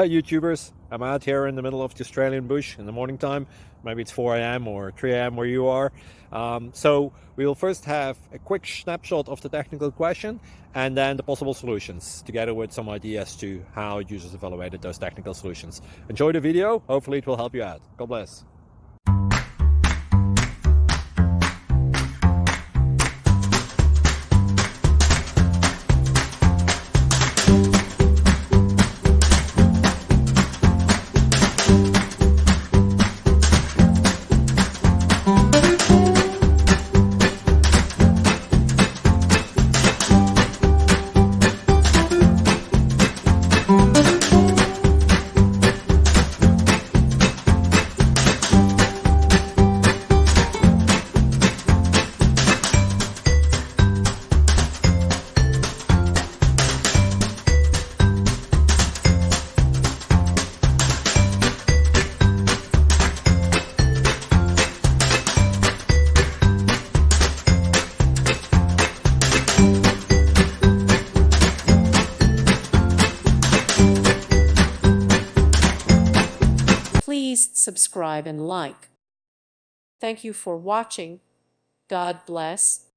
Hi YouTubers, I'm out here in the middle of the Australian bush in the morning time. Maybe it's 4 a.m. or 3 a.m. where you are. So we will first have a quick snapshot of the technical question and then the possible solutions, together with some ideas to how users evaluated those technical solutions. Enjoy the video, hopefully it will help you out. God bless. Please subscribe and like. Thank you for watching. God bless.